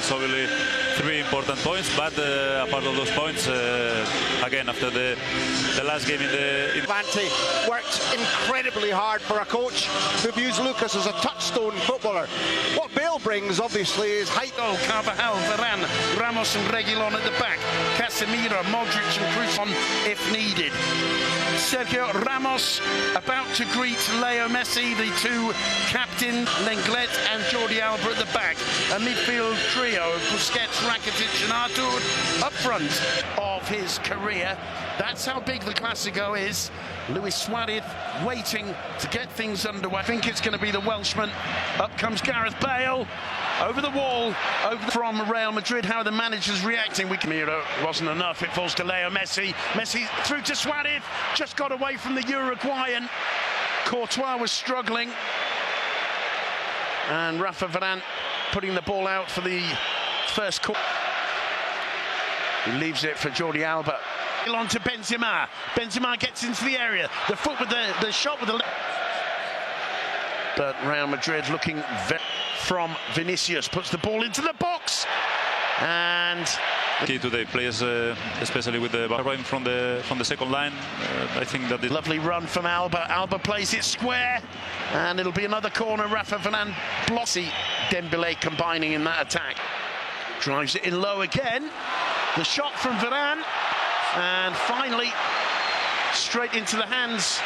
It's obviously 3 important points, but apart of those points, again after the last game in the Vante worked incredibly hard for a coach who views Lucas as a touchstone footballer. What Bale brings obviously is height. Carvajal, Varane, Ramos and Reguilon at the back, Casemiro, Modric and Cruz on if needed. Sergio Ramos about to greet Leo Messi, the two captains, Lenglet and Jordi Alba at the back. A midfield trio of Busquets, Rakitic and Artur up front of his career. That's how big the Clásico is. Luis Suarez waiting to get things underway. I think it's going to be the Welshman. Up comes Gareth Bale. Over the wall, from Real Madrid. How the manager's reacting. Miro wasn't enough. It falls to Leo Messi. Messi through to Suarez. Just got away from the Uruguayan. Courtois was struggling. And Rafa Varane putting the ball out for the first quarter. He leaves it for Jordi Alba. On to Benzema. Benzema gets into the area. The foot with the shot with the left. But Real Madrid looking from Vinicius, puts the ball into the box, and key to the players, especially with the back from the second line. I think that lovely run from Alba. Alba plays it square, and it'll be another corner. Rafa Varane blossy. Dembélé combining in that attack, drives it in low again. The shot from Varane, and finally straight into the hands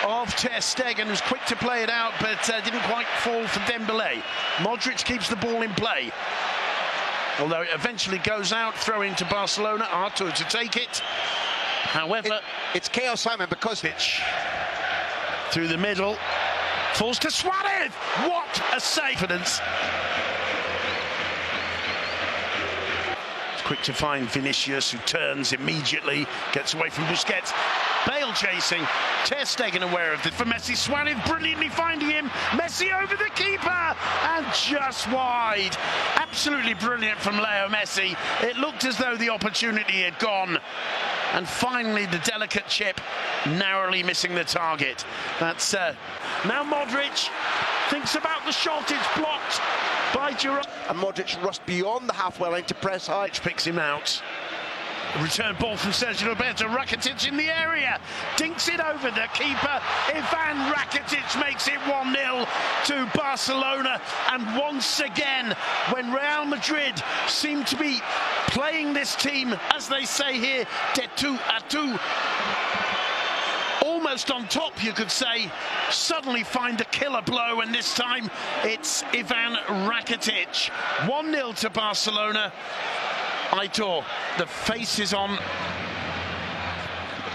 of Ter Stegen, who's quick to play it out, but didn't quite fall for Dembélé. Modric keeps the ball in play, although it eventually goes out. Throw into Barcelona. Artur to take it. However, it's chaos, Simon, because pitch through the middle falls to Suarez. What a save! Quick to find Vinicius, who turns immediately, gets away from Busquets. Bale chasing, Ter Stegen aware of it for Messi. Suarez brilliantly finding him. Messi over the keeper and just wide. Absolutely brilliant from Leo Messi. It looked as though the opportunity had gone. And finally the delicate chip, narrowly missing the target. That's now Modric thinks about the shot. It's blocked by Giroud. And Modric rushed beyond the halfway line to press high. Picks him out. Return ball from Sergio Roberto. Rakitic in the area. Dinks it over the keeper. Ivan Rakitic makes it 1-0 to Barcelona. And once again, when Real Madrid seem to be playing this team, as they say here, de tout à tout, almost on top, you could say, suddenly find a killer blow, and this time it's Ivan Rakitic. 1-0 to Barcelona. Aitor, the face is on.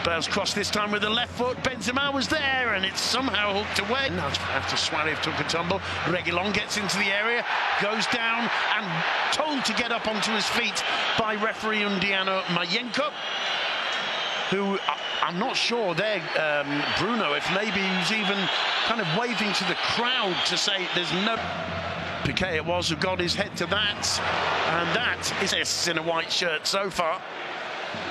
Bale's cross this time with the left foot. Benzema was there, and it's somehow hooked away. Now after Suarez took a tumble, Reguilon gets into the area, goes down, and told to get up onto his feet by referee Undiano Mayenko, who I'm not sure there, Bruno, if maybe he's even kind of waving to the crowd to say there's no... Piqué it was who got his head to that, and that is in a white shirt so far,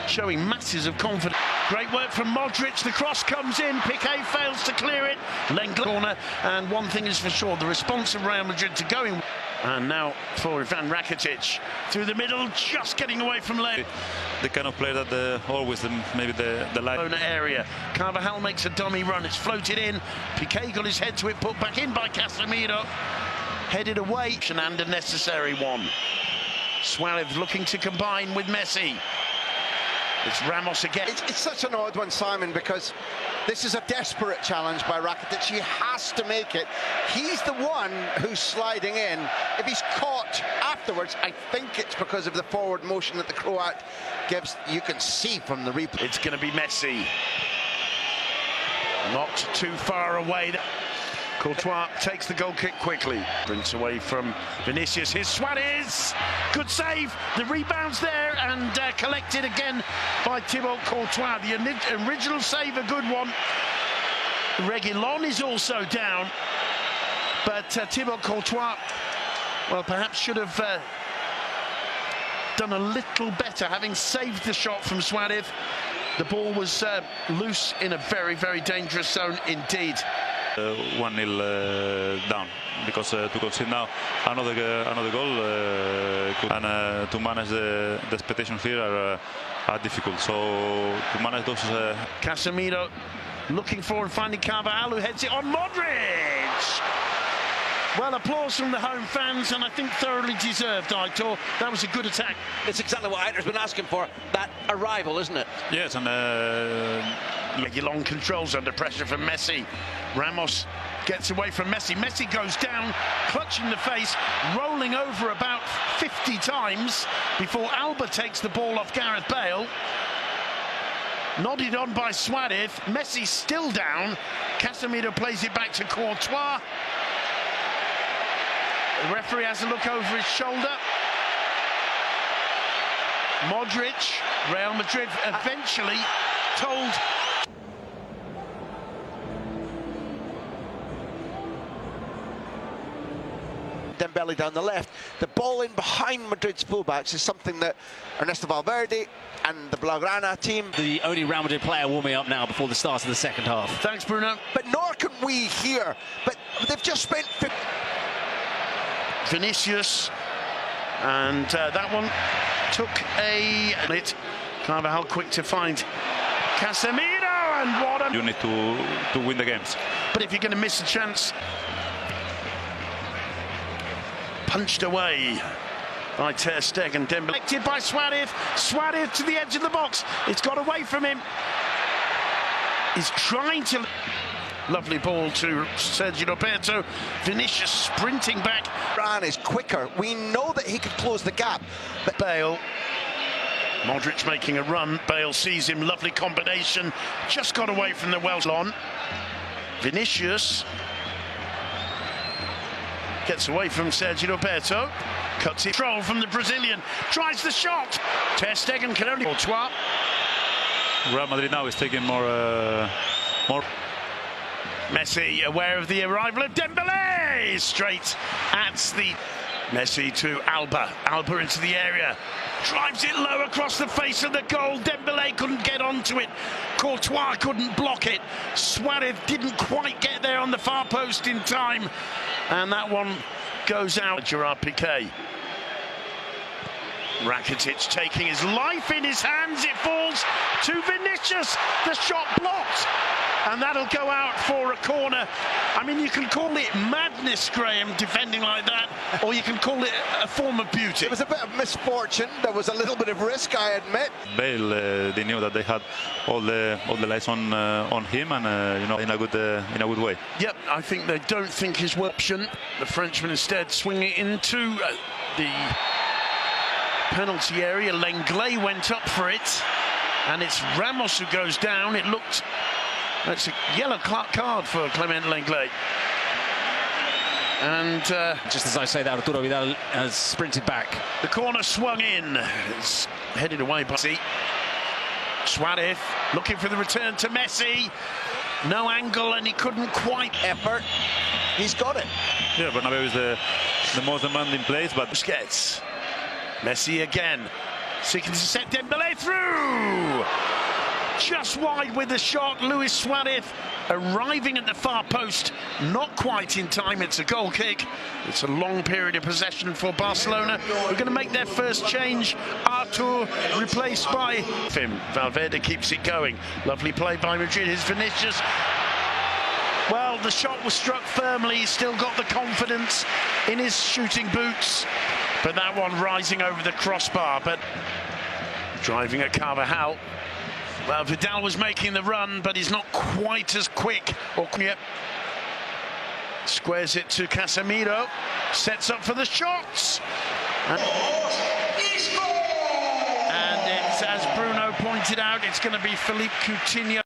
showing masses of confidence. Great work from Modric, the cross comes in, Piqué fails to clear it, Lenglet corner, and one thing is for sure, the response of Real Madrid to going. And now for Ivan Rakitic, through the middle, just getting away from Leo. The kind of player that always maybe the line area. Carvajal makes a dummy run, it's floated in, Piqué got his head to it, put back in by Casemiro. Headed away, and a necessary one. Suarez looking to combine with Messi. It's Ramos again. It's such an odd one, Simon, because this is a desperate challenge by Rakitic. He has to make it. He's the one who's sliding in. If he's caught afterwards, I think it's because of the forward motion that the Croat gives. You can see from the replay. It's going to be Messi. Not too far away. Courtois takes the goal kick quickly. Sprints away from Vinicius. Here's Suarez. Good save. The rebound's there and collected again by Thibaut Courtois. The original save, a good one. Reguilon is also down. But Thibaut Courtois, well, perhaps should have done a little better, having saved the shot from Suarez. The ball was loose in a very, very dangerous zone indeed. 1-0 down, because to concede now another goal and to manage the expectations here are difficult. So to manage those. Casemiro looking for and finding Carvajal, who heads it on Modric. Well, applause from the home fans, and I think thoroughly deserved, Aitor. That was a good attack. It's exactly what Aitor's been asking for, that arrival, isn't it? Yes, and Long controls under pressure from Messi. Ramos gets away from Messi. Messi goes down, clutching the face, rolling over about 50 times before Alba takes the ball off Gareth Bale. Nodded on by Suarez. Messi still down. Casemiro plays it back to Courtois. The referee has a look over his shoulder. Modric, Real Madrid eventually told. Dembele down the left. The ball in behind Madrid's fullbacks is something that Ernesto Valverde and the Blaugrana team. The only Real Madrid player warming up now before the start of the second half. Thanks, Bruno. But nor can we here. But they've just spent. Vinicius, and that one took a lit. Carvajal quick to find Casemiro, and what a... You need to win the games. But if you're going to miss a chance, punched away by Ter Stegen. Dembele collected by Suarez. Suarez to the edge of the box. It's got away from him. He's trying to... Lovely ball to Sergio Roberto. Vinicius sprinting back. Ran is quicker. We know that he could close the gap. But Bale. Modric making a run. Bale sees him. Lovely combination. Just got away from the Welsh on. Vinicius gets away from Sergio Roberto. Cuts it. Control from the Brazilian. Tries the shot. Ter Stegen can only... Courtois. Real Madrid now is taking more. Messi aware of the arrival of Dembele, straight at the... Messi to Alba. Alba into the area. Drives it low across the face of the goal. Dembele couldn't get onto it. Courtois couldn't block it. Suarez didn't quite get there on the far post in time. And that one goes out. Gerard Piqué. Rakitic taking his life in his hands. It falls to Vinicius. The shot blocked. And that'll go out for a corner. I mean, you can call it madness, Graham, defending like that, or you can call it a form of beauty. It was a bit of misfortune. There was a little bit of risk, I admit. Bale, they knew that they had all the lights on him, and you know, in a good way. Yep, I think they don't think his option. The Frenchman instead swinging into the penalty area. Lenglet went up for it, and it's Ramos who goes down. It looked... That's a yellow card for Clement Lenglet. And just as I say that, Arturo Vidal has sprinted back. The corner swung in. It's headed away by Suarez, looking for the return to Messi. No angle, and he couldn't quite... Effort. He's got it. Yeah, Bernabeu is the most demanding place, but... Busquets. Messi again. Seeking to set Dembele through. Just wide with the shot. Luis Suarez arriving at the far post, not quite in time. It's a goal kick. It's a long period of possession for Barcelona. We're going to make their first change. Artur replaced by him. Valverde keeps it going. Lovely play by Madrid. Here's Vinicius. Well, the shot was struck firmly. He's still got the confidence in his shooting boots, but that one rising over the crossbar. But driving at Carvajal. Well, Vidal was making the run, but he's not quite as quick. Yep. Squares it to Casemiro. Sets up for the shots. And it's, as Bruno pointed out, it's going to be Philippe Coutinho.